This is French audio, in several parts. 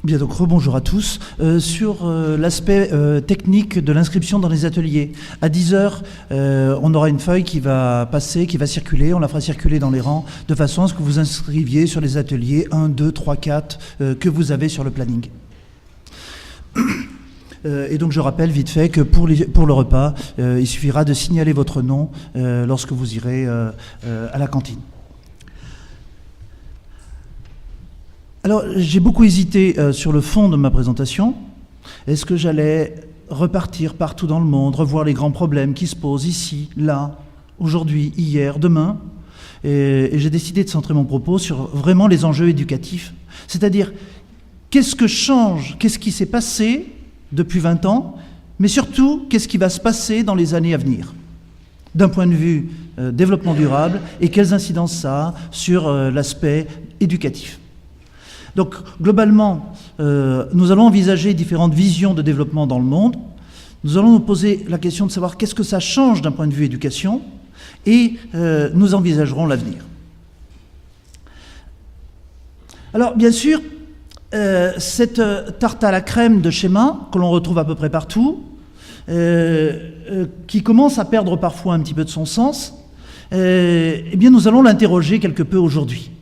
Bien, donc rebonjour à tous. Sur l'aspect technique de l'inscription dans les ateliers, à 10h, on aura une feuille qui va passer, qui va circuler, on la fera circuler dans les rangs, de façon à ce que vous inscriviez sur les ateliers 1, 2, 3, 4 que vous avez sur le planning. Et donc je rappelle vite fait que pour le repas, il suffira de signaler votre nom lorsque vous irez à la cantine. Alors, j'ai beaucoup hésité sur le fond de ma présentation. Est-ce que j'allais repartir partout dans le monde, revoir les grands problèmes qui se posent ici, là, aujourd'hui, hier, demain? Et j'ai décidé de centrer mon propos sur vraiment les enjeux éducatifs. C'est-à-dire, qu'est-ce que change, qu'est-ce qui s'est passé depuis 20 ans, mais surtout, qu'est-ce qui va se passer dans les années à venir, d'un point de vue développement durable, et quelles incidences ça a sur l'aspect éducatif. Donc, globalement, nous allons envisager différentes visions de développement dans le monde. Nous allons nous poser la question de savoir qu'est-ce que ça change d'un point de vue éducation, et nous envisagerons l'avenir. Alors, bien sûr, cette tarte à la crème de schéma, que l'on retrouve à peu près partout, qui commence à perdre parfois un petit peu de son sens, eh bien, nous allons l'interroger quelque peu aujourd'hui.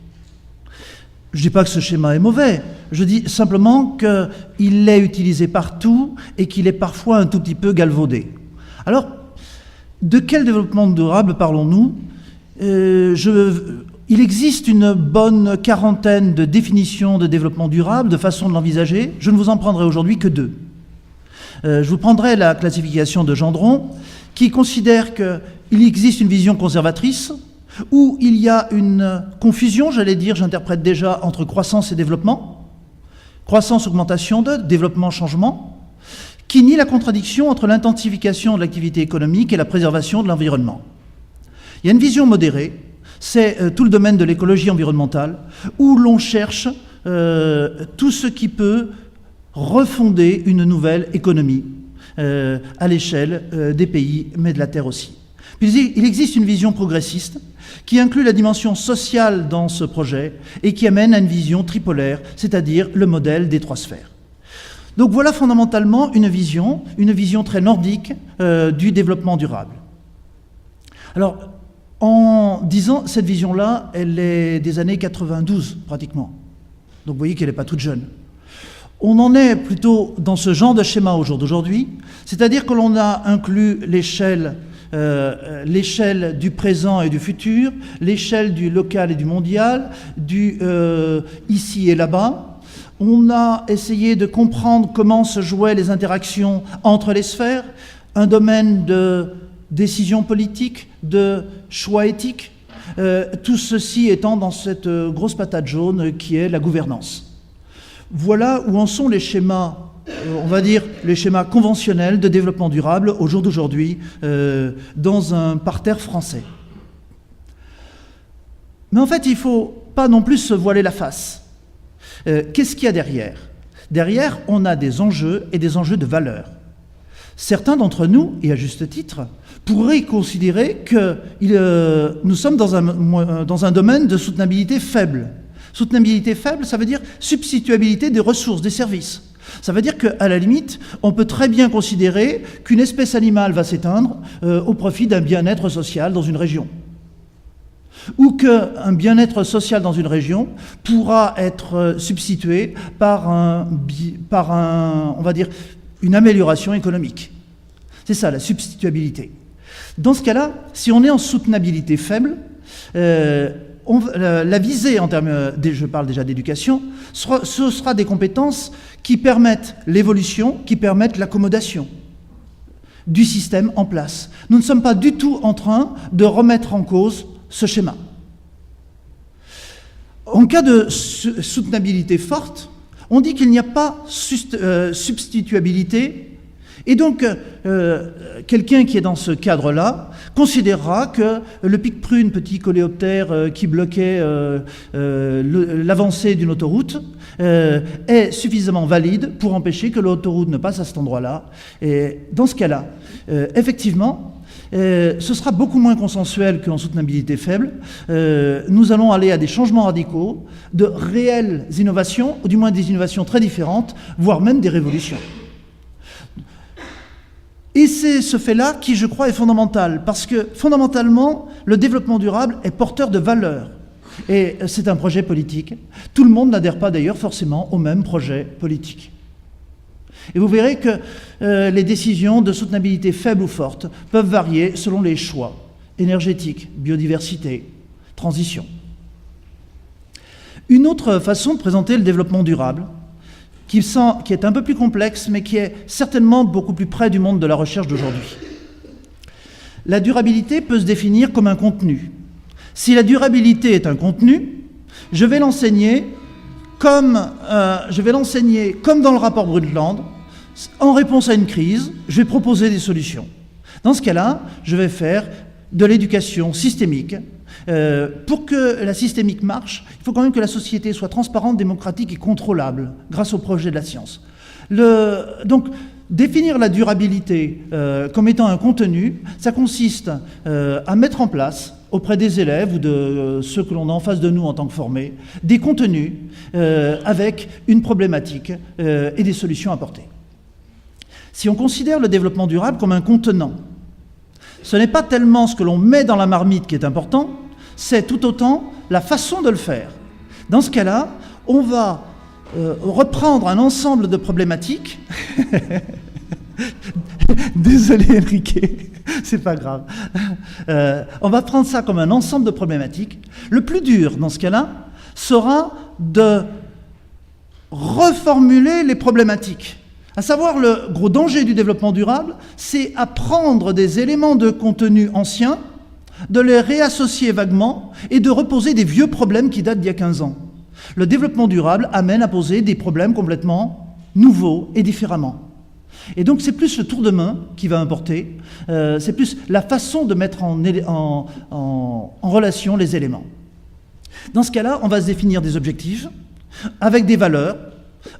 Je ne dis pas que ce schéma est mauvais, je dis simplement qu'il est utilisé partout et qu'il est parfois un tout petit peu galvaudé. Alors, de quel développement durable parlons-nous ? Il existe une bonne quarantaine de définitions de développement durable, de façon de l'envisager. Je ne vous en prendrai aujourd'hui que 2. Je vous prendrai la classification de Gendron, qui considère qu'il existe une vision conservatrice, où il y a une confusion, j'allais dire, j'interprète déjà, entre croissance et développement, croissance, augmentation de, développement, changement, qui nie la contradiction entre l'intensification de l'activité économique et la préservation de l'environnement. Il y a une vision modérée, c'est tout le domaine de l'écologie environnementale, où l'on cherche tout ce qui peut refonder une nouvelle économie à l'échelle des pays, mais de la Terre aussi. Puis il existe une vision progressiste qui inclut la dimension sociale dans ce projet et qui amène à une vision tripolaire, c'est-à-dire le modèle des 3 sphères. Donc voilà fondamentalement une vision très nordique du développement durable. Alors, en 10 ans, cette vision-là, elle est des années 92 pratiquement. Donc vous voyez qu'elle n'est pas toute jeune. On en est plutôt dans ce genre de schéma au jour d'aujourd'hui, c'est-à-dire que l'on a inclus l'échelle du présent et du futur, l'échelle du local et du mondial, du ici et là-bas. On a essayé de comprendre comment se jouaient les interactions entre les sphères, un domaine de décision politique, de choix éthique, tout ceci étant dans cette grosse patate jaune qui est la gouvernance. Voilà où en sont les schémas, on va dire les schémas conventionnels de développement durable au jour d'aujourd'hui dans un parterre français. Mais en fait, il ne faut pas non plus se voiler la face. Qu'est-ce qu'il y a derrière ? Derrière, on a des enjeux et des enjeux de valeur. Certains d'entre nous, et à juste titre, pourraient considérer que nous sommes dans un domaine de soutenabilité faible. Soutenabilité faible, ça veut dire substituabilité des ressources, des services. Ça veut dire qu'à la limite, on peut très bien considérer qu'une espèce animale va s'éteindre au profit d'un bien-être social dans une région. Ou qu'un bien-être social dans une région pourra être substitué par on va dire, une amélioration économique. C'est ça, la substituabilité. Dans ce cas-là, si on est en soutenabilité faible, la visée en termes, je parle déjà d'éducation, ce sera des compétences qui permettent l'évolution, qui permettent l'accommodation du système en place. Nous ne sommes pas du tout en train de remettre en cause ce schéma. En cas de soutenabilité forte, on dit qu'il n'y a pas substituabilité, et donc quelqu'un qui est dans ce cadre-là considérera que le pic-prune, petit coléoptère qui bloquait l'avancée d'une autoroute, est suffisamment valide pour empêcher que l'autoroute ne passe à cet endroit-là. Et dans ce cas-là, effectivement, ce sera beaucoup moins consensuel qu'en soutenabilité faible. Nous allons aller à des changements radicaux, de réelles innovations, ou du moins des innovations très différentes, voire même des révolutions. Et c'est ce fait-là qui, je crois, est fondamental, parce que, fondamentalement, le développement durable est porteur de valeurs. Et c'est un projet politique. Tout le monde n'adhère pas, d'ailleurs, forcément au même projet politique. Et vous verrez que les décisions de soutenabilité faible ou forte peuvent varier selon les choix énergétiques, biodiversité, transition. Une autre façon de présenter le développement durable, qui est un peu plus complexe, mais qui est certainement beaucoup plus près du monde de la recherche d'aujourd'hui. La durabilité peut se définir comme un contenu. Si la durabilité est un contenu, je vais l'enseigner comme dans le rapport Brundtland. En réponse à une crise, je vais proposer des solutions. Dans ce cas-là, je vais faire de l'éducation systémique. Pour que la systémique marche, il faut quand même que la société soit transparente, démocratique et contrôlable grâce au projet de la science. Donc, définir la durabilité comme étant un contenu, ça consiste à mettre en place auprès des élèves ou de ceux que l'on a en face de nous en tant que formés, des contenus avec une problématique et des solutions apportées. Si on considère le développement durable comme un contenant, ce n'est pas tellement ce que l'on met dans la marmite qui est important, c'est tout autant la façon de le faire. Dans ce cas-là, on va reprendre un ensemble de problématiques. Désolé Enrique, c'est pas grave. On va prendre ça comme un ensemble de problématiques. Le plus dur dans ce cas-là sera de reformuler les problématiques. À savoir, le gros danger du développement durable, c'est à prendre des éléments de contenu anciens, de les réassocier vaguement et de reposer des vieux problèmes qui datent d'il y a 15 ans. Le développement durable amène à poser des problèmes complètement nouveaux et différemment. Et donc c'est plus le tour de main qui va importer, c'est plus la façon de mettre en relation les éléments. Dans ce cas-là, on va se définir des objectifs avec des valeurs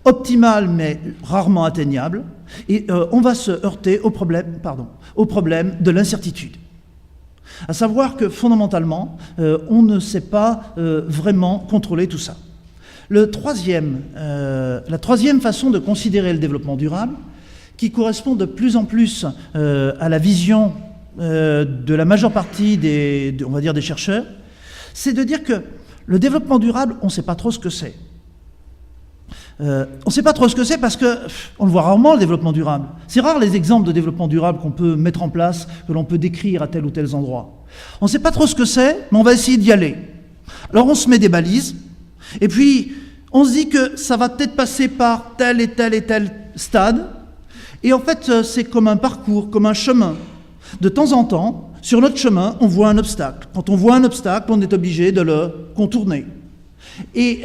optimales mais rarement atteignables, et on va se heurter au problème de l'incertitude. À savoir que fondamentalement, on ne sait pas vraiment contrôler tout ça. La troisième façon de considérer le développement durable, qui correspond de plus en plus à la vision de la majeure partie des chercheurs, c'est de dire que le développement durable, on ne sait pas trop ce que c'est. On ne sait pas trop ce que c'est parce qu'on le voit rarement, le développement durable. C'est rare les exemples de développement durable qu'on peut mettre en place, que l'on peut décrire à tel ou tel endroit. On ne sait pas trop ce que c'est, mais on va essayer d'y aller. Alors on se met des balises, et puis on se dit que ça va peut-être passer par tel et tel et tel stade, et en fait c'est comme un parcours, comme un chemin. De temps en temps, sur notre chemin, on voit un obstacle. Quand on voit un obstacle, on est obligé de le contourner. Et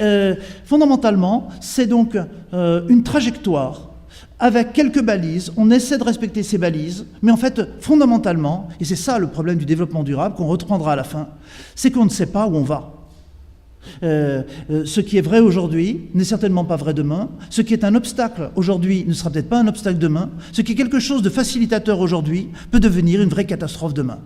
fondamentalement, c'est donc une trajectoire avec quelques balises. On essaie de respecter ces balises, mais en fait, fondamentalement, et c'est ça le problème du développement durable qu'on reprendra à la fin, c'est qu'on ne sait pas où on va. Ce qui est vrai aujourd'hui n'est certainement pas vrai demain. Ce qui est un obstacle aujourd'hui ne sera peut-être pas un obstacle demain. Ce qui est quelque chose de facilitateur aujourd'hui peut devenir une vraie catastrophe demain.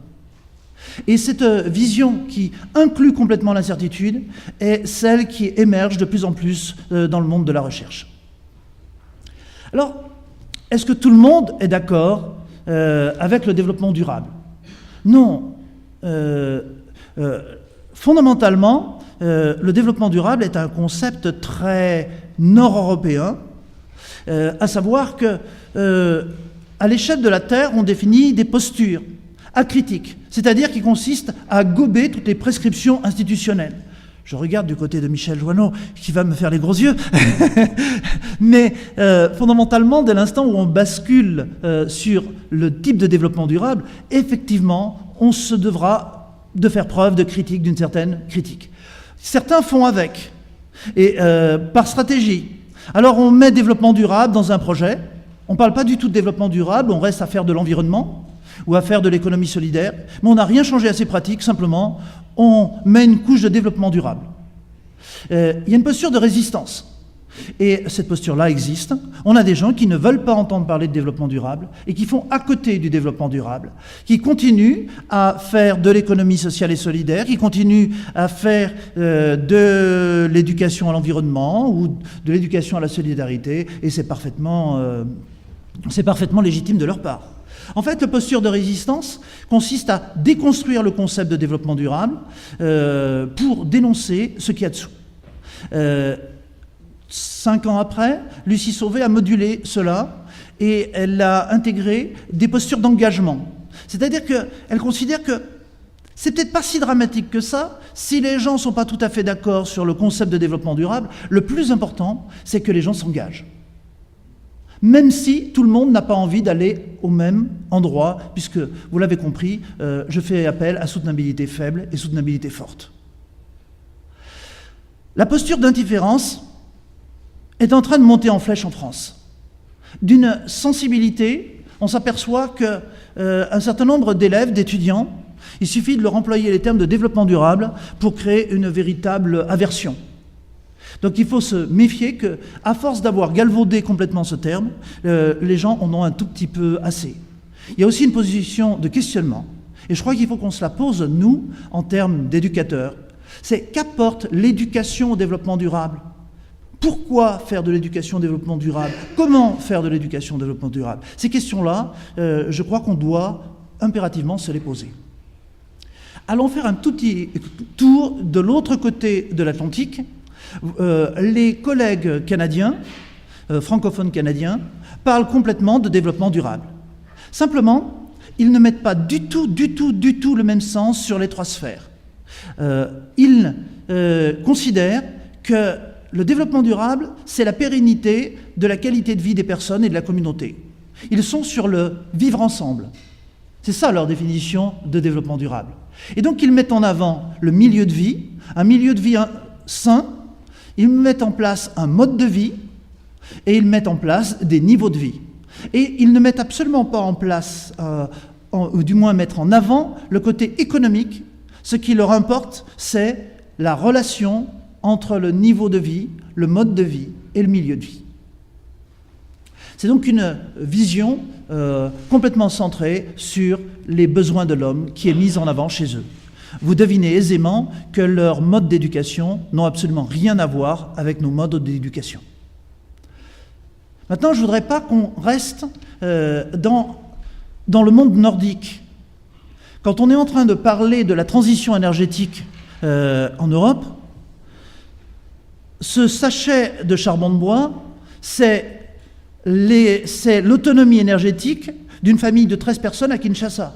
Et cette vision qui inclut complètement l'incertitude est celle qui émerge de plus en plus dans le monde de la recherche. Alors, est-ce que tout le monde est d'accord avec le développement durable? Non. Fondamentalement, le développement durable est un concept très nord-européen, à savoir que à l'échelle de la Terre, on définit des postures acritiques, c'est-à-dire qui consistent à gober toutes les prescriptions institutionnelles. Je regarde du côté de Michel Joanneau, qui va me faire les gros yeux. Mais fondamentalement, dès l'instant où on bascule sur le type de développement durable, effectivement, on se devra de faire preuve de critique, d'une certaine critique. Certains font avec, et par stratégie. Alors on met développement durable dans un projet, on ne parle pas du tout de développement durable, on reste à faire de l'environnement, ou à faire de l'économie solidaire, mais on n'a rien changé à ces pratiques, simplement on met une couche de développement durable. Il y a une posture de résistance. Et cette posture-là existe. On a des gens qui ne veulent pas entendre parler de développement durable et qui font à côté du développement durable, qui continuent à faire de l'économie sociale et solidaire, qui continuent à faire de l'éducation à l'environnement ou de l'éducation à la solidarité, et c'est parfaitement légitime de leur part. En fait, la posture de résistance consiste à déconstruire le concept de développement durable pour dénoncer ce qu'il y a dessous. 5 ans après, Lucie Sauvé a modulé cela et elle a intégré des postures d'engagement. C'est-à-dire qu'elle considère que c'est peut-être pas si dramatique que ça, si les gens ne sont pas tout à fait d'accord sur le concept de développement durable, le plus important, c'est que les gens s'engagent. Même si tout le monde n'a pas envie d'aller au même endroit, puisque, vous l'avez compris, je fais appel à soutenabilité faible et soutenabilité forte. La posture d'indifférence est en train de monter en flèche en France. D'une sensibilité, on s'aperçoit qu'un certain nombre d'élèves, d'étudiants, il suffit de leur employer les termes de développement durable pour créer une véritable aversion. Donc il faut se méfier qu'à force d'avoir galvaudé complètement ce terme, les gens en ont un tout petit peu assez. Il y a aussi une position de questionnement, et je crois qu'il faut qu'on se la pose, nous, en termes d'éducateurs. C'est qu'apporte l'éducation au développement durable ? Pourquoi faire de l'éducation au développement durable? Comment faire de l'éducation au développement durable? Ces questions-là, je crois qu'on doit impérativement se les poser. Allons faire un tout petit tour de l'autre côté de l'Atlantique. Les collègues canadiens, francophones canadiens, parlent complètement de développement durable. Simplement, ils ne mettent pas du tout le même sens sur les 3 sphères. Ils considèrent que le développement durable, c'est la pérennité de la qualité de vie des personnes et de la communauté. Ils sont sur le vivre ensemble. C'est ça leur définition de développement durable. Et donc ils mettent en avant le milieu de vie, un milieu de vie sain, ils mettent en place un mode de vie et ils mettent en place des niveaux de vie. Et ils ne mettent absolument pas en place, ou du moins mettre en avant, le côté économique. Ce qui leur importe, c'est la relation entre le niveau de vie, le mode de vie et le milieu de vie. C'est donc une vision complètement centrée sur les besoins de l'homme qui est mise en avant chez eux. Vous devinez aisément que leurs modes d'éducation n'ont absolument rien à voir avec nos modes d'éducation. Maintenant, je ne voudrais pas qu'on reste dans le monde nordique. Quand on est en train de parler de la transition énergétique en Europe, ce sachet de charbon de bois, c'est l'autonomie énergétique d'une famille de 13 personnes à Kinshasa.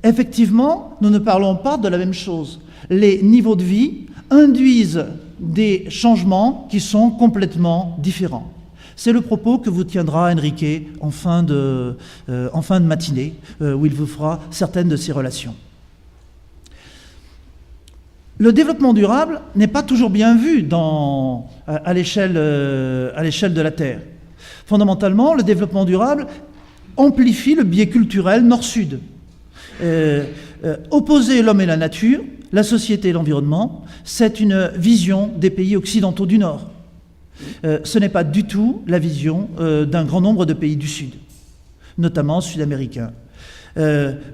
Effectivement, nous ne parlons pas de la même chose. Les niveaux de vie induisent des changements qui sont complètement différents. C'est le propos que vous tiendra Enrique en fin de matinée, où il vous fera certaines de ces relations. Le développement durable n'est pas toujours bien vu à l'échelle de la Terre. Fondamentalement, le développement durable amplifie le biais culturel nord-sud. Opposer l'homme et la nature, la société et l'environnement, c'est une vision des pays occidentaux du Nord. Ce n'est pas du tout la vision d'un grand nombre de pays du Sud, notamment sud-américains,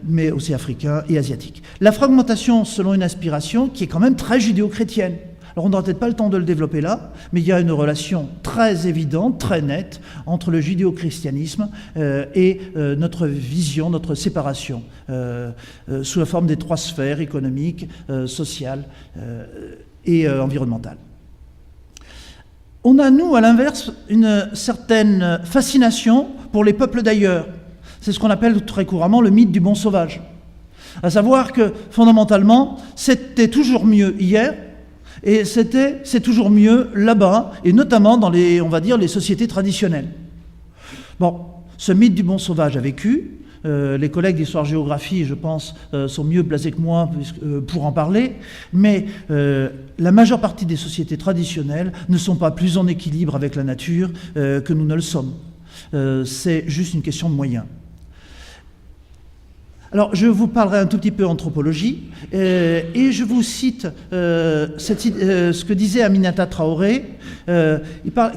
mais aussi africains et asiatiques. La fragmentation selon une aspiration qui est quand même très judéo-chrétienne. Alors on n'aura peut-être pas le temps de le développer là, mais il y a une relation très évidente, très nette, entre le judéo-christianisme et notre vision, notre séparation, sous la forme des 3 sphères économiques, sociales et environnementales. On a, nous, à l'inverse, une certaine fascination pour les peuples d'ailleurs. C'est ce qu'on appelle très couramment le mythe du bon sauvage. À savoir que, fondamentalement, c'était toujours mieux hier, et c'est toujours mieux là-bas, et notamment dans les sociétés traditionnelles. Bon, ce mythe du bon sauvage a vécu. Les collègues d'histoire-géographie, je pense, sont mieux placés que moi pour en parler, mais la majeure partie des sociétés traditionnelles ne sont pas plus en équilibre avec la nature que nous ne le sommes. C'est juste une question de moyens. Alors, je vous parlerai un tout petit peu anthropologie, et je vous cite ce que disait Aminata Traoré,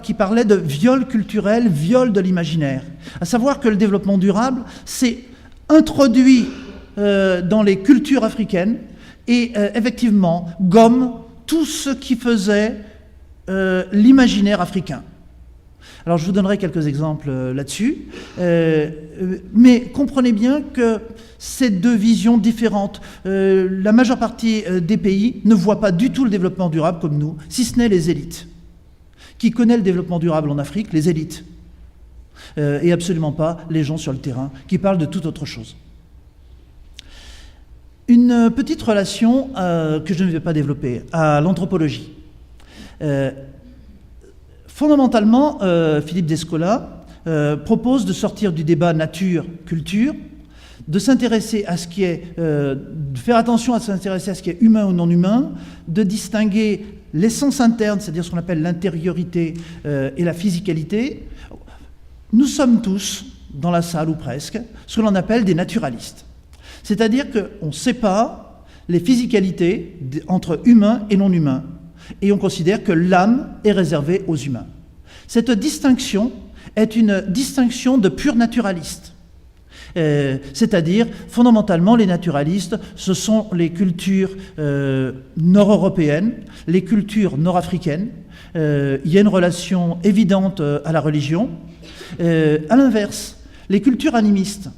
qui parlait de viol culturel, viol de l'imaginaire. À savoir que le développement durable s'est introduit dans les cultures africaines et effectivement gomme tout ce qui faisait l'imaginaire africain. Alors je vous donnerai quelques exemples là-dessus, mais comprenez bien que ces deux visions différentes, la majeure partie des pays ne voient pas du tout le développement durable comme nous, si ce n'est les élites. Qui connaît le développement durable en Afrique? Les élites. Et absolument pas les gens sur le terrain, qui parlent de toute autre chose. Une petite relation que je ne vais pas développer à l'anthropologie. Fondamentalement, Philippe Descola propose de sortir du débat nature-culture, de s'intéresser à ce qui est, de faire attention à s'intéresser à ce qui est humain ou non humain, de distinguer l'essence interne, c'est-à-dire ce qu'on appelle l'intériorité et la physicalité. Nous sommes tous, dans la salle ou presque, ce que l'on appelle des naturalistes. C'est-à-dire qu'on sépare les physicalités entre humains et non humains. Et on considère que l'âme est réservée aux humains. Cette distinction est une distinction de purs naturalistes. C'est-à-dire, fondamentalement, les naturalistes, ce sont les cultures nord-européennes, les cultures nord-africaines. Il y a une relation évidente à la religion. À l'inverse, les cultures animistes.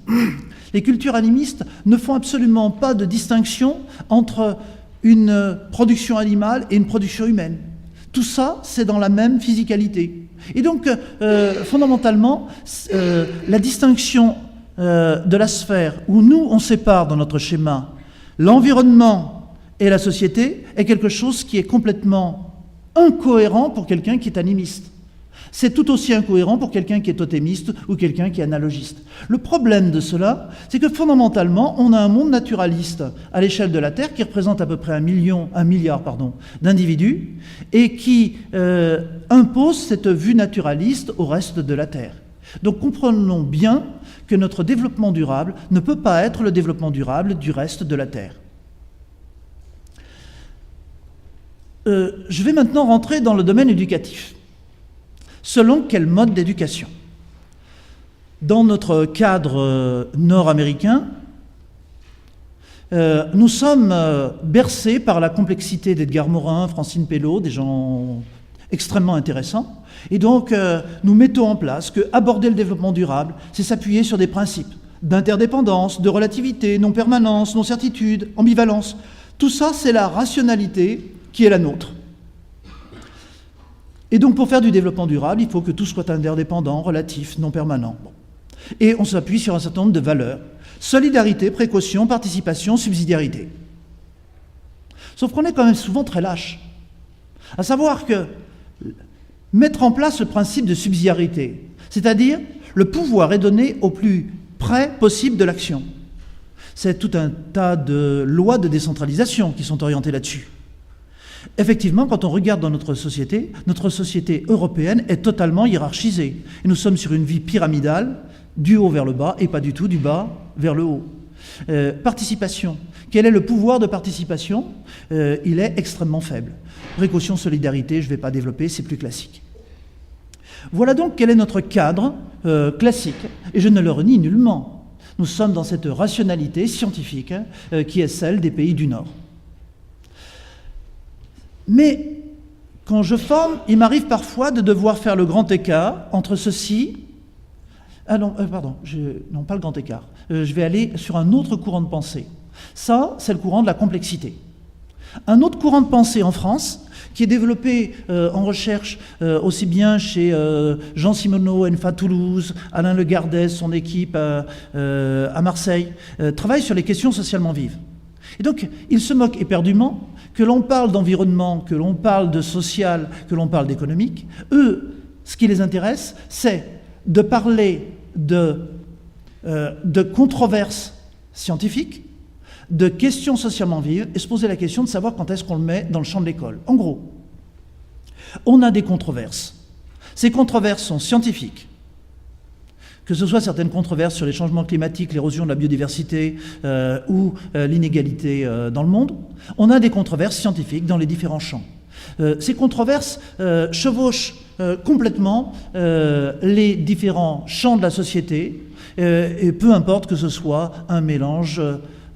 Les cultures animistes ne font absolument pas de distinction entre une production animale et une production humaine. Tout ça, c'est dans la même physicalité. Et donc, fondamentalement, la distinction de la sphère où nous, on sépare dans notre schéma l'environnement et la société est quelque chose qui est complètement incohérent pour quelqu'un qui est animiste. C'est tout aussi incohérent pour quelqu'un qui est totémiste ou quelqu'un qui est analogiste. Le problème de cela, c'est que fondamentalement, on a un monde naturaliste à l'échelle de la Terre qui représente à peu près un milliard d'individus et qui impose cette vue naturaliste au reste de la Terre. Donc comprenons bien que notre développement durable ne peut pas être le développement durable du reste de la Terre. Je vais maintenant rentrer dans le domaine éducatif. Selon quel mode d'éducation? Dans notre cadre nord-américain, nous sommes bercés par la complexité d'Edgar Morin, Francine Pello, des gens extrêmement intéressants. Et donc, nous mettons en place que aborder le développement durable, c'est s'appuyer sur des principes d'interdépendance, de relativité, non-permanence, non-certitude, ambivalence. Tout ça, c'est la rationalité qui est la nôtre. Et donc, pour faire du développement durable, il faut que tout soit interdépendant, relatif, non permanent. Bon. Et on s'appuie sur un certain nombre de valeurs. Solidarité, précaution, participation, subsidiarité. Sauf qu'on est quand même souvent très lâche. À savoir que mettre en place le principe de subsidiarité, c'est-à-dire le pouvoir est donné au plus près possible de l'action. C'est tout un tas de lois de décentralisation qui sont orientées là-dessus. Effectivement, quand on regarde dans notre société européenne est totalement hiérarchisée. Et nous sommes sur une vie pyramidale, du haut vers le bas, et pas du tout du bas vers le haut. Participation. Quel est le pouvoir de participation? Il est extrêmement faible. Précaution, solidarité, je ne vais pas développer, c'est plus classique. Voilà donc quel est notre cadre classique, et je ne le renie nullement. Nous sommes dans cette rationalité scientifique qui est celle des pays du Nord. Mais quand je forme, il m'arrive parfois de devoir faire le grand écart entre ceci... Ah non, pardon, non, pas le grand écart. Je vais aller sur un autre courant de pensée. Ça, c'est le courant de la complexité. Un autre courant de pensée en France, qui est développé en recherche aussi bien chez Jean Simoneau, ENFA Toulouse, Alain Le Gardès, son équipe à Marseille, travaille sur les questions socialement vives. Et donc, il se moque éperdument que l'on parle d'environnement, que l'on parle de social, que l'on parle d'économique. Eux, ce qui les intéresse, c'est de parler de controverses scientifiques, de questions socialement vives, et se poser la question de savoir quand est-ce qu'on le met dans le champ de l'école. En gros, on a des controverses. Ces controverses sont scientifiques, que ce soit certaines controverses sur les changements climatiques, l'érosion de la biodiversité ou l'inégalité dans le monde, on a des controverses scientifiques dans les différents champs. Ces controverses chevauchent complètement les différents champs de la société, et peu importe que ce soit un mélange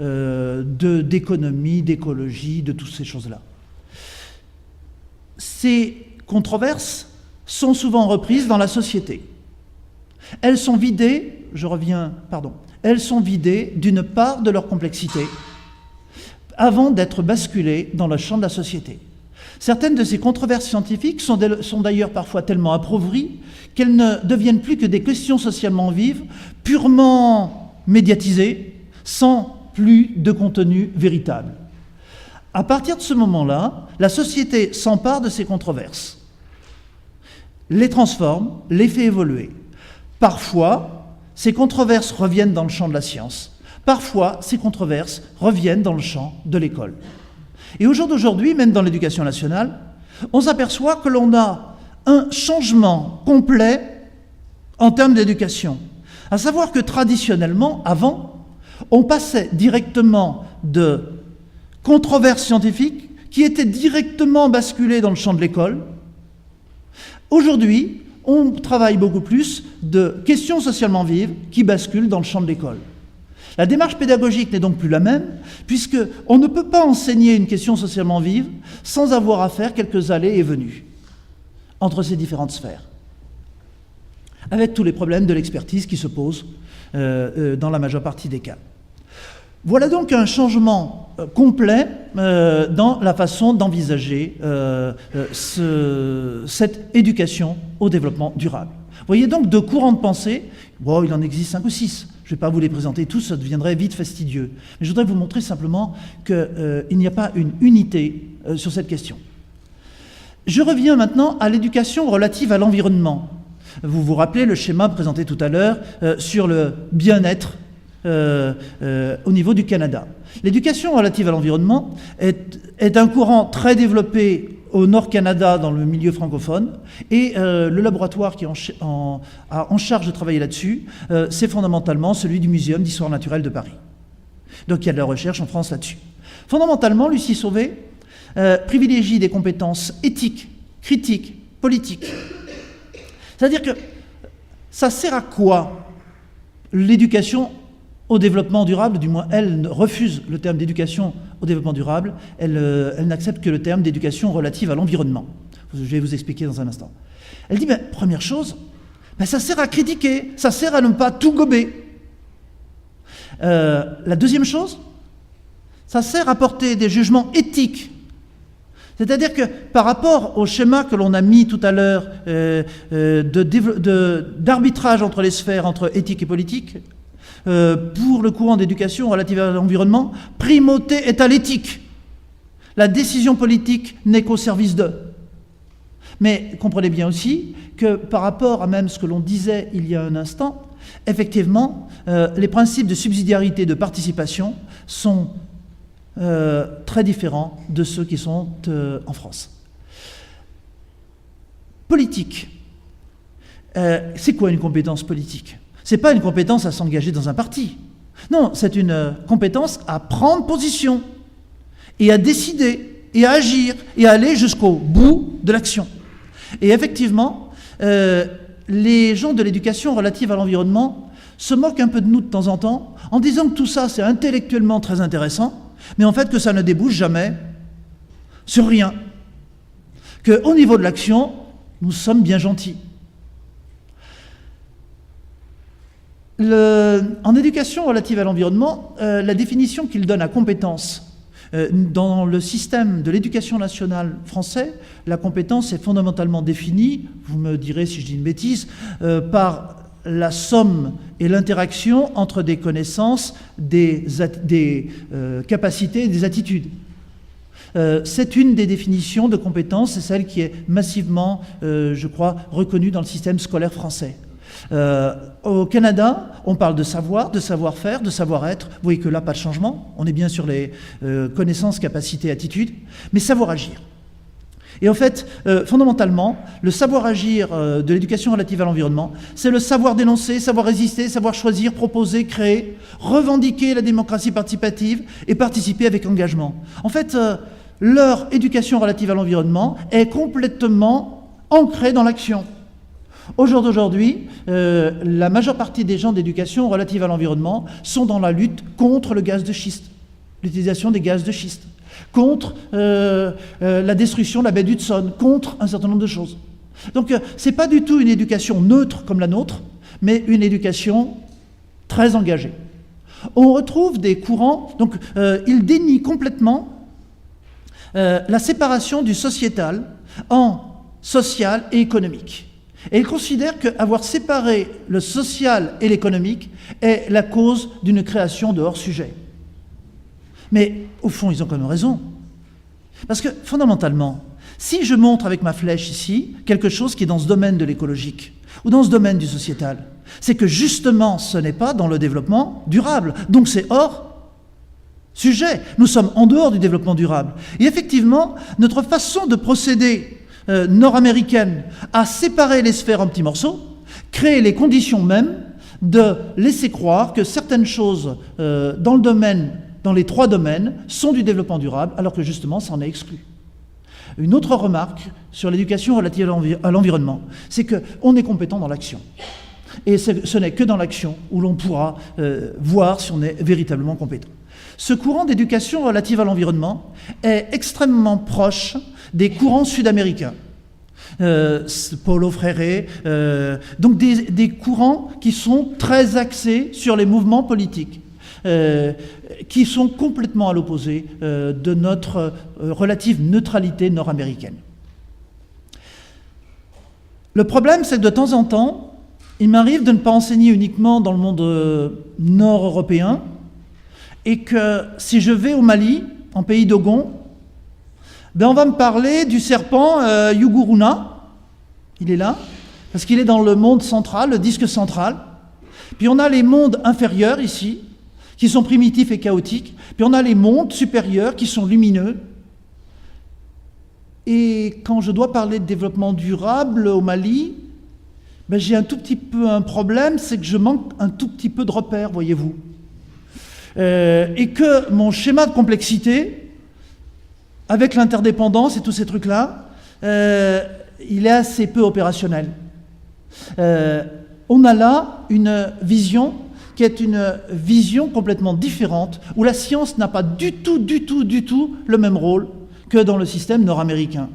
d'économie, d'écologie, de toutes ces choses-là. Ces controverses sont souvent reprises dans la société. Elles sont vidées, elles sont vidées d'une part de leur complexité avant d'être basculées dans le champ de la société. Certaines de ces controverses scientifiques sont d'ailleurs parfois tellement appauvries qu'elles ne deviennent plus que des questions socialement vives, purement médiatisées, sans plus de contenu véritable. À partir de ce moment-là, la société s'empare de ces controverses, les transforme, les fait évoluer. Parfois, ces controverses reviennent dans le champ de la science. Parfois, ces controverses reviennent dans le champ de l'école. Et au jour d'aujourd'hui, même dans l'éducation nationale, on s'aperçoit que l'on a un changement complet en termes d'éducation. À savoir que traditionnellement, avant, on passait directement de controverses scientifiques qui étaient directement basculées dans le champ de l'école. Aujourd'hui, on travaille beaucoup plus de questions socialement vives qui basculent dans le champ de l'école. La démarche pédagogique n'est donc plus la même, puisqu'on ne peut pas enseigner une question socialement vive sans avoir à faire quelques allées et venues entre ces différentes sphères, avec tous les problèmes de l'expertise qui se posent dans la majeure partie des cas. Voilà donc un changement complet dans la façon d'envisager cette éducation au développement durable. Vous voyez donc deux courants de pensée, bon, il en existe 5 ou 6, je ne vais pas vous les présenter tous, ça deviendrait vite fastidieux. Mais je voudrais vous montrer simplement qu'il n'y a pas une unité sur cette question. Je reviens maintenant à l'éducation relative à l'environnement. Vous vous rappelez le schéma présenté tout à l'heure sur le bien-être au niveau du Canada. L'éducation relative à l'environnement est un courant très développé au Nord-Canada, dans le milieu francophone, et le laboratoire qui est en charge de travailler là-dessus, c'est fondamentalement celui du Muséum d'histoire naturelle de Paris. Donc il y a de la recherche en France là-dessus. Fondamentalement, Lucie Sauvé privilégie des compétences éthiques, critiques, politiques. C'est-à-dire que ça sert à quoi l'éducation au développement durable, du moins elle refuse le terme d'éducation au développement durable, elle n'accepte que le terme d'éducation relative à l'environnement. Je vais vous expliquer dans un instant. Elle dit, première chose, ça sert à critiquer, ça sert à ne pas tout gober. La deuxième chose, ça sert à porter des jugements éthiques. C'est-à-dire que par rapport au schéma que l'on a mis tout à l'heure d'arbitrage entre les sphères, entre éthique et politique, pour le courant d'éducation relative à l'environnement, primauté est à l'éthique. La décision politique n'est qu'au service d'eux. Mais comprenez bien aussi que par rapport à même ce que l'on disait il y a un instant, effectivement, les principes de subsidiarité et de participation sont très différents de ceux qui sont en France. Politique. C'est quoi une compétence politique ? Ce n'est pas une compétence à s'engager dans un parti. Non, c'est une compétence à prendre position et à décider et à agir et à aller jusqu'au bout de l'action. Et effectivement, les gens de l'éducation relative à l'environnement se moquent un peu de nous de temps en temps en disant que tout ça, c'est intellectuellement très intéressant, mais en fait que ça ne débouche jamais sur rien. Qu'au niveau de l'action, nous sommes bien gentils. En éducation relative à l'environnement, la définition qu'il donne à compétence dans le système de l'éducation nationale français, la compétence est fondamentalement définie, vous me direz si je dis une bêtise, par la somme et l'interaction entre des connaissances, des capacités et des attitudes. C'est une des définitions de compétence, c'est celle qui est massivement, je crois, reconnue dans le système scolaire français. Au Canada, on parle de savoir, de savoir-faire, de savoir-être. Vous voyez que là, pas de changement. On est bien sur les connaissances, capacités, attitudes, mais savoir agir. Et en fait, fondamentalement, le savoir-agir de l'éducation relative à l'environnement, c'est le savoir dénoncer, savoir résister, savoir choisir, proposer, créer, revendiquer la démocratie participative et participer avec engagement. En fait, leur éducation relative à l'environnement est complètement ancrée dans l'action. Au jour d'aujourd'hui, la majeure partie des gens d'éducation relative à l'environnement sont dans la lutte contre le gaz de schiste, l'utilisation des gaz de schiste, contre la destruction de la baie d'Hudson, contre un certain nombre de choses. Donc, ce n'est pas du tout une éducation neutre comme la nôtre, mais une éducation très engagée. On retrouve des courants, donc ils dénient complètement la séparation du sociétal en social et économique. Et ils considèrent qu'avoir séparé le social et l'économique est la cause d'une création de hors-sujet. Mais au fond, ils ont quand même raison. Parce que fondamentalement, si je montre avec ma flèche ici quelque chose qui est dans ce domaine de l'écologique ou dans ce domaine du sociétal, c'est que justement ce n'est pas dans le développement durable. Donc c'est hors sujet. Nous sommes en dehors du développement durable. Et effectivement, notre façon de procéder nord-américaine à séparer les sphères en petits morceaux crée les conditions mêmes de laisser croire que certaines choses dans les trois domaines sont du développement durable, alors que justement, ça en est exclu. Une autre remarque sur l'éducation relative à l'environnement, c'est qu'on est compétent dans l'action. Et ce n'est que dans l'action où l'on pourra voir si on est véritablement compétent. Ce courant d'éducation relative à l'environnement est extrêmement proche des courants sud-américains. Paulo Freire, donc des courants qui sont très axés sur les mouvements politiques. Qui sont complètement à l'opposé de notre relative neutralité nord-américaine. Le problème, c'est que de temps en temps, il m'arrive de ne pas enseigner uniquement dans le monde nord-européen, et que si je vais au Mali, en pays d'Ogon, ben on va me parler du serpent Yuguruna, il est là, parce qu'il est dans le monde central, le disque central, puis on a les mondes inférieurs ici, qui sont primitifs et chaotiques, puis on a les mondes supérieurs qui sont lumineux. Et quand je dois parler de développement durable au Mali, ben j'ai un tout petit peu un problème, c'est que je manque un tout petit peu de repères, voyez-vous. Et que mon schéma de complexité, avec l'interdépendance et tous ces trucs-là, il est assez peu opérationnel. On a là une vision qui est une vision complètement différente, où la science n'a pas du tout le même rôle que dans le système nord-américain.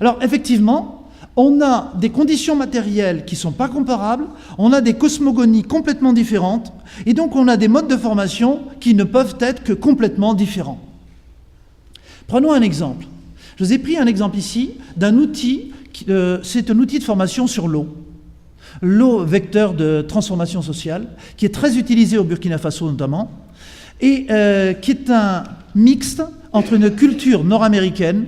Alors effectivement, on a des conditions matérielles qui ne sont pas comparables, on a des cosmogonies complètement différentes, et donc on a des modes de formation qui ne peuvent être que complètement différents. Prenons un exemple. Je vous ai pris un exemple ici d'un outil, c'est un outil de formation sur l'eau. L'eau, vecteur de transformation sociale, qui est très utilisé au Burkina Faso notamment, et qui est un mixte entre une culture nord-américaine,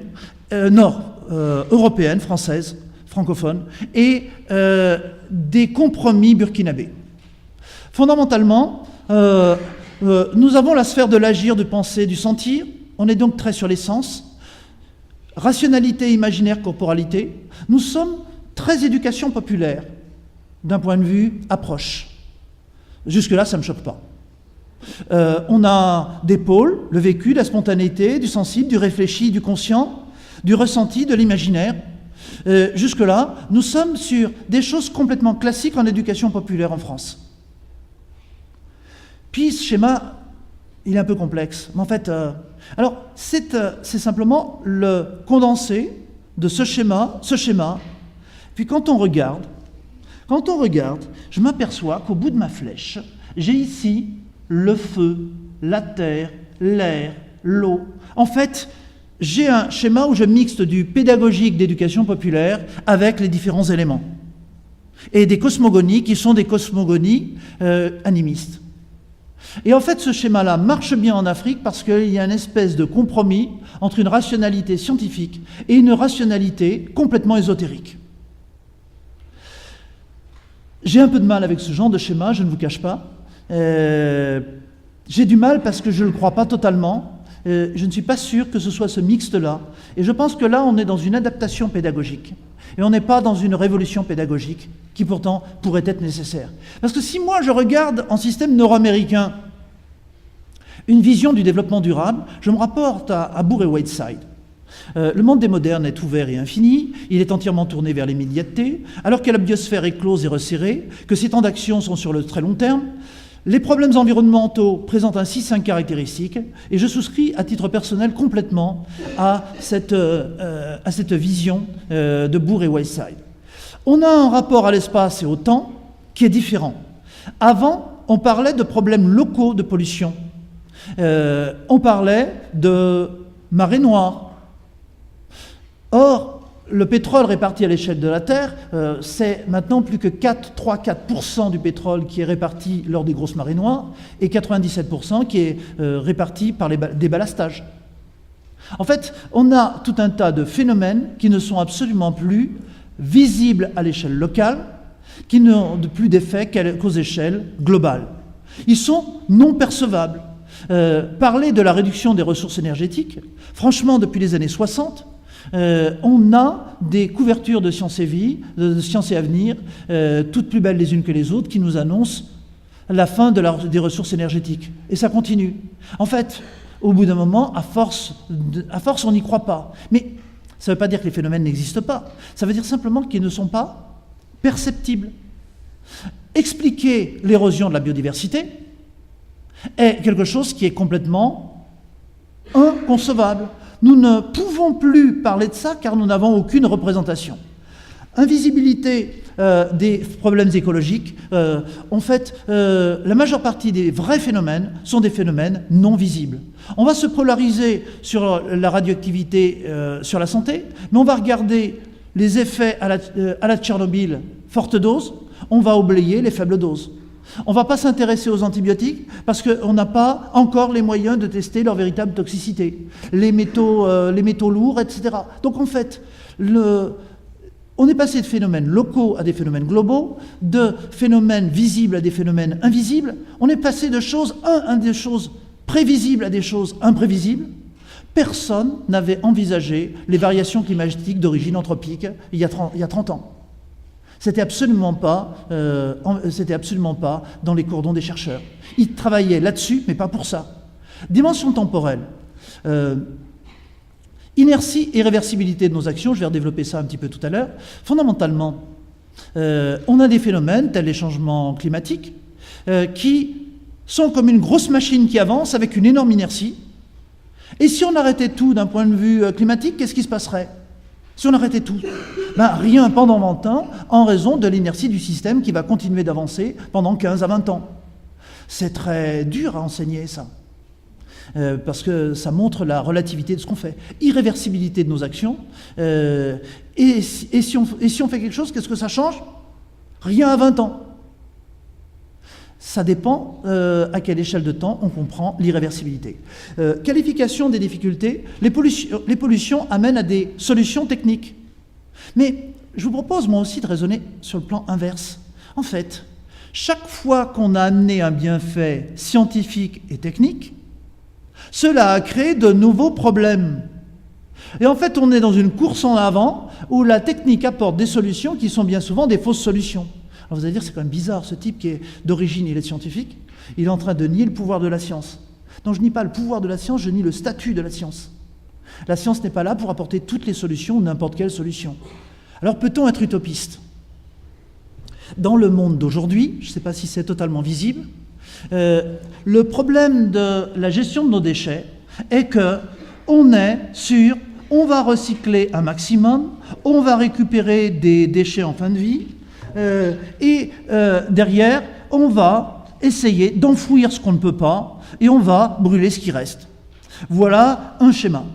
européenne, française, francophone, et des compromis burkinabés. Fondamentalement, nous avons la sphère de l'agir, du penser, du sentir, on est donc très sur les sens, rationalité, imaginaire, corporalité, nous sommes très éducation populaire, d'un point de vue approche. Jusque-là, ça ne me choque pas. On a des pôles, le vécu, la spontanéité, du sensible, du réfléchi, du conscient, du ressenti, de l'imaginaire. Jusque-là, nous sommes sur des choses complètement classiques en éducation populaire en France. Puis ce schéma, il est un peu complexe. Mais en fait, alors c'est simplement le condensé de ce schéma. Puis quand on regarde, je m'aperçois qu'au bout de ma flèche, j'ai ici le feu, la terre, l'air, l'eau. En fait, j'ai un schéma où je mixte du pédagogique d'éducation populaire avec les différents éléments. Et des cosmogonies qui sont des cosmogonies animistes. Et en fait, ce schéma-là marche bien en Afrique parce qu'il y a une espèce de compromis entre une rationalité scientifique et une rationalité complètement ésotérique. J'ai un peu de mal avec ce genre de schéma, je ne vous cache pas. J'ai du mal parce que je ne le crois pas totalement. Je ne suis pas sûr que ce soit ce mixte-là. Et je pense que là, on est dans une adaptation pédagogique. Et on n'est pas dans une révolution pédagogique qui pourtant pourrait être nécessaire. Parce que si moi je regarde en système nord-américain une vision du développement durable, je me rapporte à Bourg et Whiteside. Le monde des modernes est ouvert et infini, il est entièrement tourné vers l'immédiateté, alors que la biosphère est close et resserrée, que ses temps d'action sont sur le très long terme. Les problèmes environnementaux présentent ainsi 5 caractéristiques, et je souscris à titre personnel complètement à cette vision de Bourg et Whiteside. On a un rapport à l'espace et au temps qui est différent. Avant, on parlait de problèmes locaux de pollution. On parlait de marée noire. Or, le pétrole réparti à l'échelle de la Terre, c'est maintenant plus que 3-4% du pétrole qui est réparti lors des grosses marées noires et 97% qui est réparti par des ballastages. En fait, on a tout un tas de phénomènes qui ne sont absolument plus visibles à l'échelle locale, qui n'ont plus d'effet qu'aux échelles globales. Ils sont non percevables. Parler de la réduction des ressources énergétiques, franchement, depuis les années 60, on a des couvertures de Sciences et Vie, de Sciences et Avenir, toutes plus belles les unes que les autres, qui nous annoncent la fin des ressources énergétiques. Et ça continue. En fait, au bout d'un moment, à force, on n'y croit pas. Mais ça ne veut pas dire que les phénomènes n'existent pas. Ça veut dire simplement qu'ils ne sont pas perceptibles. Expliquer l'érosion de la biodiversité est quelque chose qui est complètement inconcevable. Nous ne pouvons plus parler de ça car nous n'avons aucune représentation. Invisibilité des problèmes écologiques. En fait, la majeure partie des vrais phénomènes sont des phénomènes non visibles. On va se polariser sur la radioactivité, sur la santé, mais on va regarder les effets à la Tchernobyl forte dose, on va oublier les faibles doses. On ne va pas s'intéresser aux antibiotiques parce qu'on n'a pas encore les moyens de tester leur véritable toxicité. Les métaux lourds, etc. Donc en fait, on est passé de phénomènes locaux à des phénomènes globaux, de phénomènes visibles à des phénomènes invisibles. On est passé de choses prévisibles à des choses imprévisibles. Personne n'avait envisagé les variations climatiques d'origine anthropique il y a 30 ans. C'était absolument pas dans les cordons des chercheurs. Ils travaillaient là-dessus, mais pas pour ça. Dimension temporelle. Inertie et réversibilité de nos actions, je vais redévelopper ça un petit peu tout à l'heure. Fondamentalement, on a des phénomènes, tels les changements climatiques, qui sont comme une grosse machine qui avance avec une énorme inertie. Et si on arrêtait tout d'un point de vue climatique, qu'est-ce qui se passerait ? Si on arrêtait tout, rien pendant 20 ans, en raison de l'inertie du système qui va continuer d'avancer pendant 15 à 20 ans. C'est très dur à enseigner, ça, parce que ça montre la relativité de ce qu'on fait. Irréversibilité de nos actions, et si on fait quelque chose, qu'est-ce que ça change ? Rien à 20 ans. Ça dépend à quelle échelle de temps on comprend l'irréversibilité. Qualification des difficultés, les pollutions amènent à des solutions techniques. Mais je vous propose moi aussi de raisonner sur le plan inverse. En fait, chaque fois qu'on a amené un bienfait scientifique et technique, cela a créé de nouveaux problèmes. Et en fait, on est dans une course en avant où la technique apporte des solutions qui sont bien souvent des fausses solutions. Alors vous allez dire, c'est quand même bizarre, ce type qui est d'origine, il est scientifique, il est en train de nier le pouvoir de la science. Non, je nie pas le pouvoir de la science, je nie le statut de la science. La science n'est pas là pour apporter toutes les solutions ou n'importe quelle solution. Alors peut-on être utopiste ? Dans le monde d'aujourd'hui, je ne sais pas si c'est totalement visible, le problème de la gestion de nos déchets est qu'on est sur, on va recycler un maximum, on va récupérer des déchets en fin de vie, et derrière, on va essayer d'enfouir ce qu'on ne peut pas et on va brûler ce qui reste. Voilà un schéma.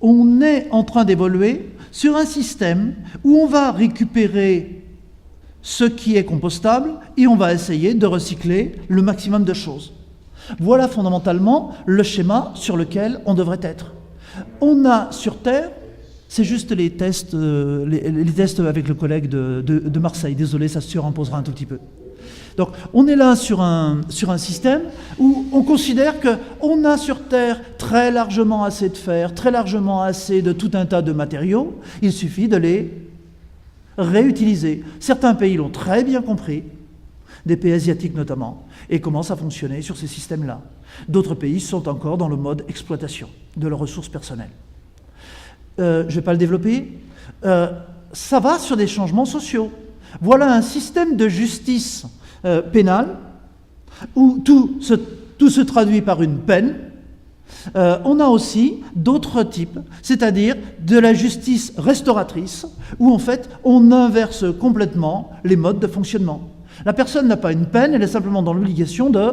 On est en train d'évoluer sur un système où on va récupérer ce qui est compostable et on va essayer de recycler le maximum de choses. Voilà fondamentalement le schéma sur lequel on devrait être. On a sur Terre, c'est juste les tests avec le collègue de Marseille. Désolé, ça se surimposera un tout petit peu. Donc on est là sur un système où on considère qu'on a sur Terre très largement assez de fer, très largement assez de tout un tas de matériaux, il suffit de les réutiliser. Certains pays l'ont très bien compris, des pays asiatiques notamment, et commencent à fonctionner sur ces systèmes-là. D'autres pays sont encore dans le mode exploitation de leurs ressources personnelles. Je ne vais pas le développer. Ça va sur des changements sociaux. Voilà un système de justice pénale où tout se traduit par une peine. On a aussi d'autres types, c'est-à-dire de la justice restauratrice, où en fait on inverse complètement les modes de fonctionnement. La personne n'a pas une peine, elle est simplement dans l'obligation de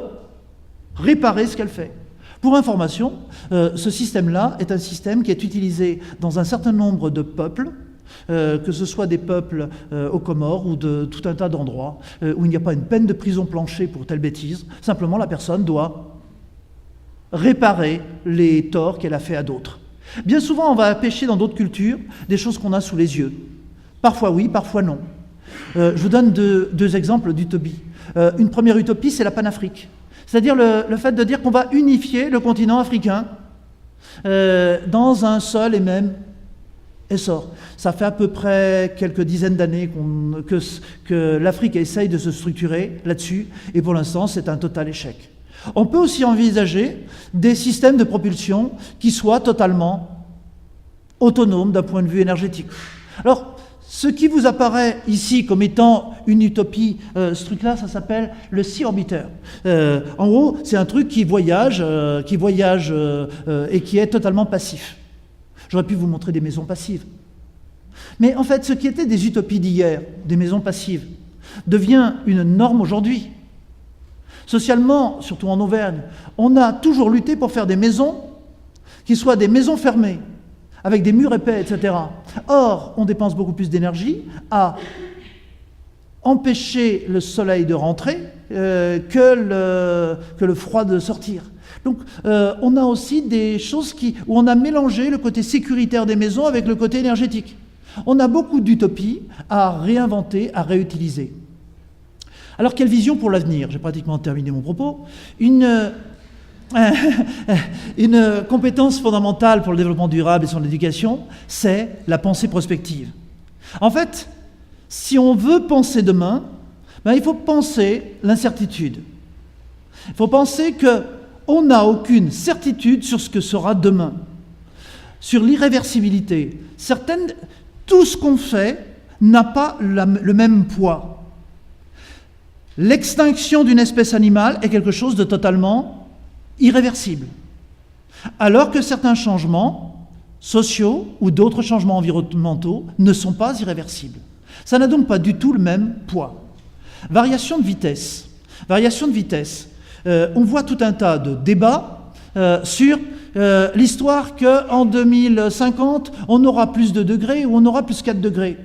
réparer ce qu'elle fait. Pour information, ce système-là est un système qui est utilisé dans un certain nombre de peuples, que ce soit des peuples aux Comores ou de tout un tas d'endroits où il n'y a pas une peine de prison planchée pour telle bêtise, simplement la personne doit réparer les torts qu'elle a fait à d'autres. Bien souvent, on va pêcher dans d'autres cultures des choses qu'on a sous les yeux. Parfois oui, parfois non. Je vous donne deux exemples d'utopie. Une première utopie, c'est la panafrique. C'est-à-dire le fait de dire qu'on va unifier le continent africain dans un seul et même essor. Ça fait à peu près quelques dizaines d'années que l'Afrique essaye de se structurer là-dessus, et pour l'instant, c'est un total échec. On peut aussi envisager des systèmes de propulsion qui soient totalement autonomes d'un point de vue énergétique. Alors, ce qui vous apparaît ici comme étant une utopie, ce truc-là, ça s'appelle le Sea Orbiter. En gros, c'est un truc qui voyage et qui est totalement passif. J'aurais pu vous montrer des maisons passives. Mais en fait, ce qui était des utopies d'hier, des maisons passives, devient une norme aujourd'hui. Socialement, surtout en Auvergne, on a toujours lutté pour faire des maisons qui soient des maisons fermées, avec des murs épais, etc. Or, on dépense beaucoup plus d'énergie à empêcher le soleil de rentrer que le froid de sortir. Donc, on a aussi des choses où on a mélangé le côté sécuritaire des maisons avec le côté énergétique. On a beaucoup d'utopies à réinventer, à réutiliser. Alors, quelle vision pour l'avenir? J'ai pratiquement terminé mon propos. Une compétence fondamentale pour le développement durable et son éducation, c'est la pensée prospective. En fait, si on veut penser demain, il faut penser l'incertitude. Il faut penser qu'on n'a aucune certitude sur ce que sera demain, sur l'irréversibilité. Tout ce qu'on fait n'a pas le même poids. L'extinction d'une espèce animale est quelque chose de totalement irréversible. Alors que certains changements sociaux ou d'autres changements environnementaux ne sont pas irréversibles. Ça n'a donc pas du tout le même poids. Variation de vitesse. Variation de vitesse. On voit tout un tas de débats sur l'histoire qu'en 2050, on aura plus de degrés ou on aura plus 4 degrés.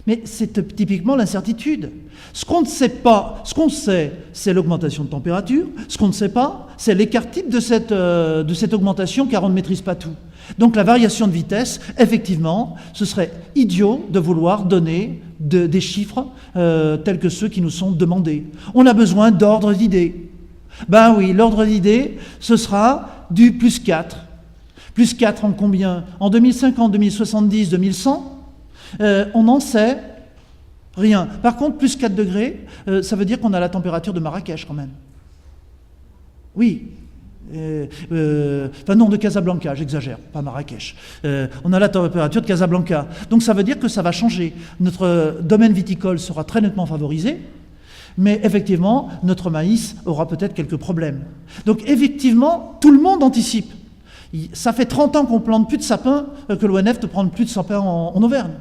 Mais c'est typiquement l'incertitude. Ce qu'on ne sait pas, ce qu'on sait, c'est l'augmentation de température. Ce qu'on ne sait pas, c'est l'écart type de cette augmentation, car on ne maîtrise pas tout. Donc la variation de vitesse, effectivement, ce serait idiot de vouloir donner des chiffres tels que ceux qui nous sont demandés. On a besoin d'ordre d'idées. Ben oui, l'ordre d'idées, ce sera du plus 4. Plus 4 en combien? En 2050, 2070, 2100 on n'en sait rien. Par contre, plus 4 degrés, ça veut dire qu'on a la température de Marrakech quand même. Oui. Non, de Casablanca, j'exagère, pas Marrakech. On a la température de Casablanca. Donc ça veut dire que ça va changer. Notre domaine viticole sera très nettement favorisé, mais effectivement, notre maïs aura peut-être quelques problèmes. Donc effectivement, tout le monde anticipe. Ça fait 30 ans qu'on plante plus de sapins que l'ONF ne plante plus de sapins en Auvergne.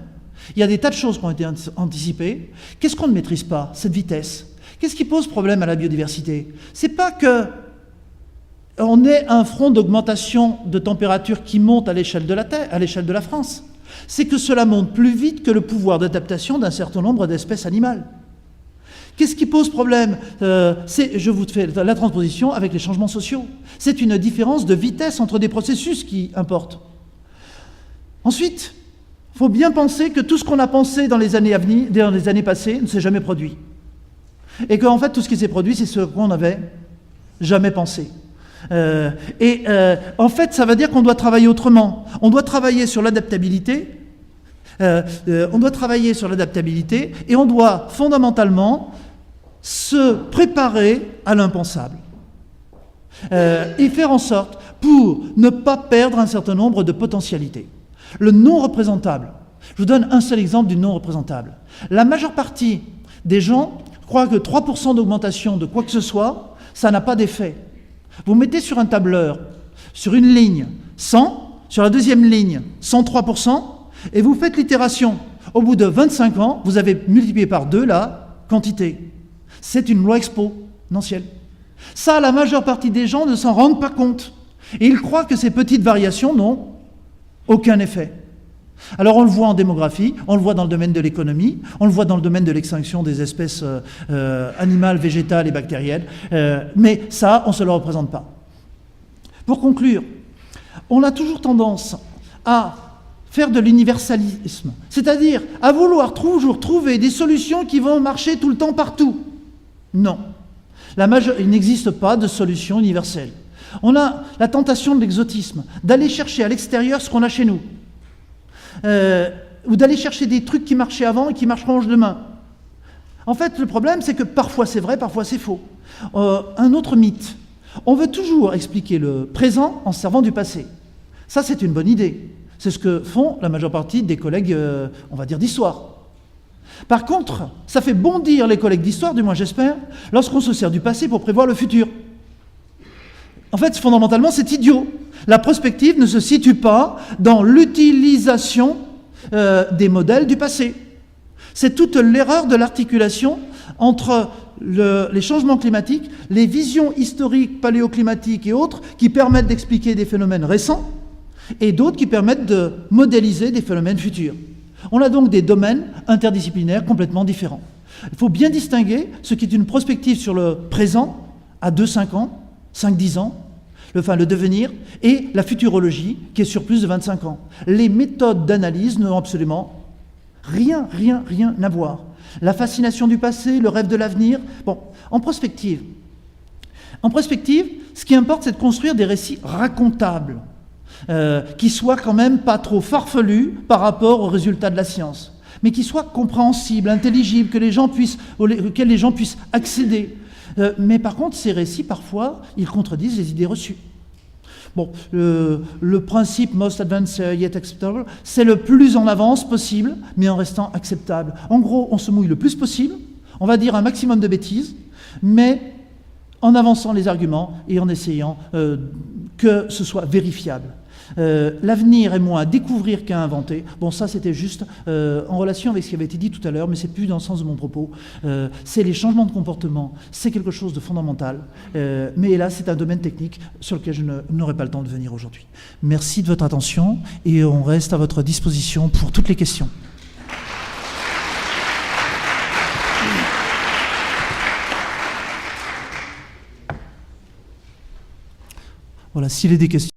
Il y a des tas de choses qui ont été anticipées. Qu'est-ce qu'on ne maîtrise pas? Cette vitesse. Qu'est-ce qui pose problème à la biodiversité? C'est pas qu'on ait un front d'augmentation de température qui monte à l'échelle de la Terre, à l'échelle de la France. C'est que cela monte plus vite que le pouvoir d'adaptation d'un certain nombre d'espèces animales. Qu'est-ce qui pose problème? Je vous fais la transposition avec les changements sociaux. C'est une différence de vitesse entre des processus qui importent. Ensuite, il faut bien penser que tout ce qu'on a pensé dans les années passées ne s'est jamais produit. et qu'en fait, tout ce qui s'est produit, c'est ce qu'on n'avait jamais pensé. En fait, ça veut dire qu'on doit travailler autrement. On doit travailler sur l'adaptabilité, et on doit fondamentalement se préparer à l'impensable. Et faire en sorte pour ne pas perdre un certain nombre de potentialités. Le non représentable. Je vous donne un seul exemple du non représentable. La majeure partie des gens croient que 3% d'augmentation de quoi que ce soit, ça n'a pas d'effet. Vous mettez sur un tableur, sur une ligne, 100, sur la deuxième ligne, 103%, et vous faites l'itération. Au bout de 25 ans, vous avez multiplié par 2 la quantité. C'est une loi exponentielle. Ça, la majeure partie des gens ne s'en rendent pas compte. Et ils croient que ces petites variations n'ont aucun effet. Alors on le voit en démographie, on le voit dans le domaine de l'économie, on le voit dans le domaine de l'extinction des espèces animales, végétales et bactériennes, mais ça, on ne se le représente pas. Pour conclure, on a toujours tendance à faire de l'universalisme, c'est-à-dire à vouloir toujours trouver des solutions qui vont marcher tout le temps partout. Non. Il n'existe pas de solution universelle. On a la tentation de l'exotisme, d'aller chercher à l'extérieur ce qu'on a chez nous, ou d'aller chercher des trucs qui marchaient avant et qui marcheront demain. En fait, le problème, c'est que parfois c'est vrai, parfois c'est faux. Un autre mythe, on veut toujours expliquer le présent en se servant du passé. Ça, c'est une bonne idée. C'est ce que font la majeure partie des collègues, on va dire, d'histoire. Par contre, ça fait bondir les collègues d'histoire, du moins j'espère, lorsqu'on se sert du passé pour prévoir le futur. En fait, fondamentalement, c'est idiot. La prospective ne se situe pas dans l'utilisation des modèles du passé. C'est toute l'erreur de l'articulation entre les changements climatiques, les visions historiques, paléoclimatiques et autres, qui permettent d'expliquer des phénomènes récents, et d'autres qui permettent de modéliser des phénomènes futurs. On a donc des domaines interdisciplinaires complètement différents. Il faut bien distinguer ce qui est une prospective sur le présent, à 2-5 ans, 5-10 ans, le devenir, et la futurologie, qui est sur plus de 25 ans. Les méthodes d'analyse n'ont absolument rien à voir. La fascination du passé, le rêve de l'avenir. Bon, en prospective, ce qui importe, c'est de construire des récits racontables, qui soient quand même pas trop farfelus par rapport aux résultats de la science, mais qui soient compréhensibles, intelligibles, auxquels les gens puissent accéder. Mais par contre, ces récits, parfois, ils contredisent les idées reçues. Bon, le principe most advanced yet acceptable, c'est le plus en avance possible, mais en restant acceptable. En gros, on se mouille le plus possible, on va dire un maximum de bêtises, mais en avançant les arguments et en essayant que ce soit vérifiable. L'avenir est moins à découvrir qu'à inventer. Bon, ça c'était juste en relation avec ce qui avait été dit tout à l'heure, mais c'est plus dans le sens de mon propos. C'est les changements de comportement, c'est quelque chose de fondamental, mais là c'est un domaine technique sur lequel je n'aurai pas le temps de venir aujourd'hui. Merci de votre attention et on reste à votre disposition pour toutes les questions. Voilà, s'il y a des questions.